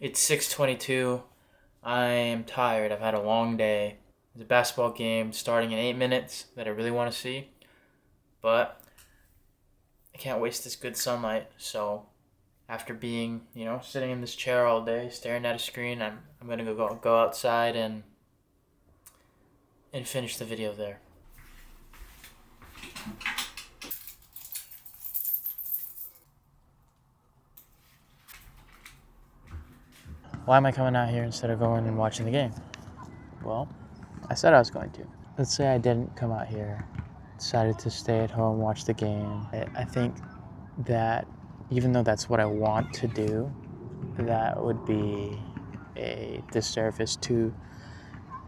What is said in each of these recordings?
It's 6:22. I am tired. I've had a long day. There's a basketball game starting in 8 minutes that I really want to see, but I can't waste this good sunlight. So after being, sitting in this chair all day, staring at a screen, I'm gonna go outside and finish the video there. Why am I coming out here instead of going and watching the game? Well, I said I was going to. Let's say I didn't come out here, decided to stay at home, watch the game. I think that even though that's what I want to do, that would be a disservice to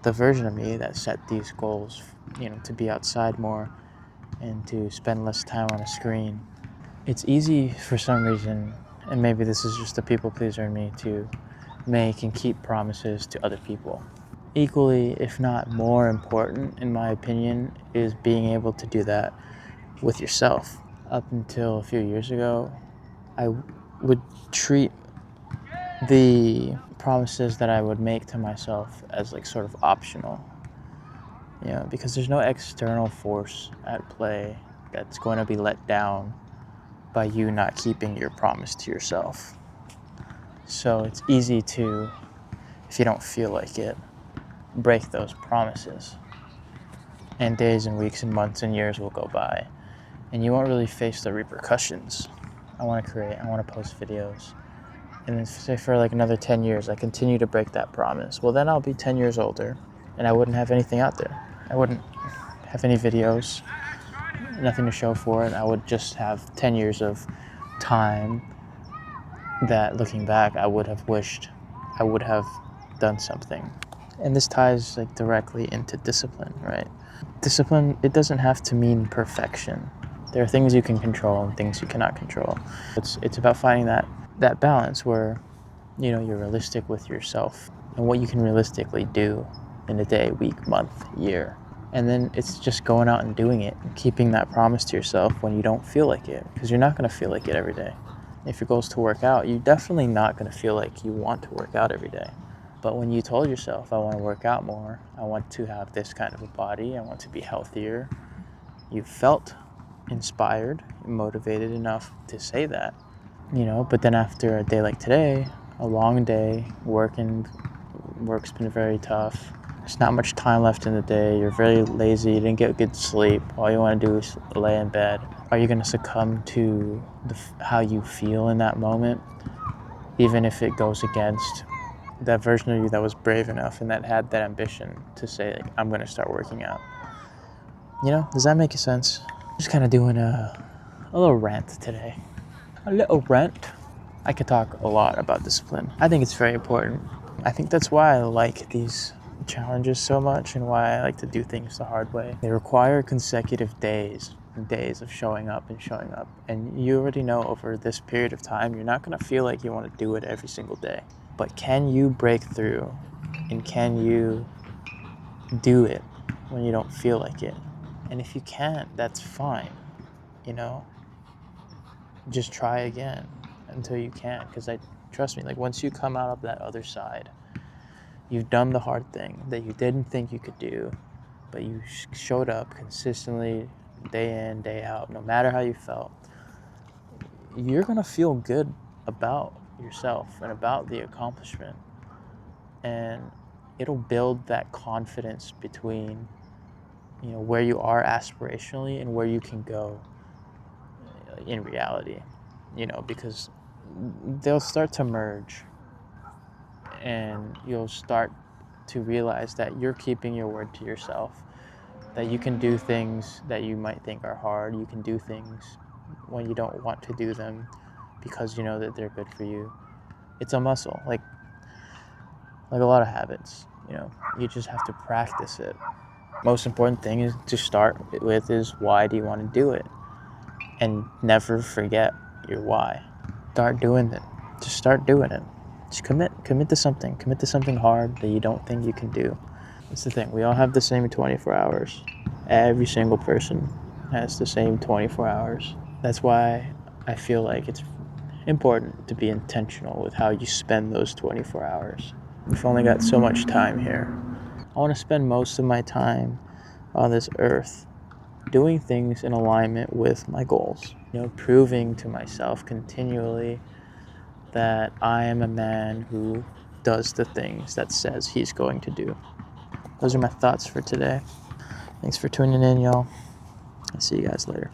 the version of me that set these goals, to be outside more and to spend less time on a screen. It's easy for some reason, and maybe this is just a people pleaser in me, to make and keep promises to other people. Equally, if not more important, in my opinion, is being able to do that with yourself. Up until a few years ago, I would treat the promises that I would make to myself as like sort of optional, because there's no external force at play that's going to be let down by you not keeping your promise to yourself. So it's easy to, if you don't feel like it, break those promises. And days and weeks and months and years will go by, and you won't really face the repercussions. I want to post videos, and then say for like another 10 years I continue to break that promise. Well, then I'll be 10 years older and I wouldn't have anything out there. I wouldn't have any videos, nothing to show for it. I would just have 10 years of time that, looking back, I would have wished I would have done something. And this ties like directly into discipline, right? Discipline, it doesn't have to mean perfection. There are things you can control and things you cannot control. It's about finding that balance where, you're realistic with yourself and what you can realistically do in a day, week, month, year. And then it's just going out and doing it and keeping that promise to yourself when you don't feel like it, because you're not going to feel like it every day. If your goal is to work out, you're definitely not going to feel like you want to work out every day. But when you told yourself, I want to work out more, I want to have this kind of a body, I want to be healthier, you felt inspired, motivated enough to say that, but then after a day like today, a long day, work's been very tough, there's not much time left in the day, you're very lazy, you didn't get good sleep, all you want to do is lay in bed. Are you going to succumb to how you feel in that moment, even if it goes against that version of you that was brave enough and that had that ambition to say, like, I'm going to start working out? Does that make sense? Just kind of doing a little rant today. A little rant. I could talk a lot about discipline. I think it's very important. I think that's why I like these challenges so much and why I like to do things the hard way. They require consecutive days and days of showing up. And you already know over this period of time, you're not going to feel like you want to do it every single day. But can you break through, and can you do it when you don't feel like it? And if you can't, that's fine. Just try again until you can, because trust me, like, once you come out of that other side, you've done the hard thing that you didn't think you could do, but you showed up consistently, day in, day out, no matter how you felt. You're gonna feel good about yourself and about the accomplishment, and it'll build that confidence between where you are aspirationally and where you can go in reality, because they'll start to merge, and you'll start to realize that you're keeping your word to yourself, that you can do things that you might think are hard. You can do things when you don't want to do them because you know that they're good for you. It's a muscle, like a lot of habits, you just have to practice it. Most important thing is to start with is, why do you want to do it? And never forget your why. Start doing it. Just start doing it. Just commit to something hard that you don't think you can do. That's the thing. We all have the same 24 hours. Every single person has the same 24 hours. That's why I feel like it's important to be intentional with how you spend those 24 hours. We've only got so much time here. I want to spend most of my time on this earth doing things in alignment with my goals. Proving to myself continually that I am a man who does the things that says he's going to do. Those are my thoughts for today. Thanks for tuning in, y'all. I'll see you guys later.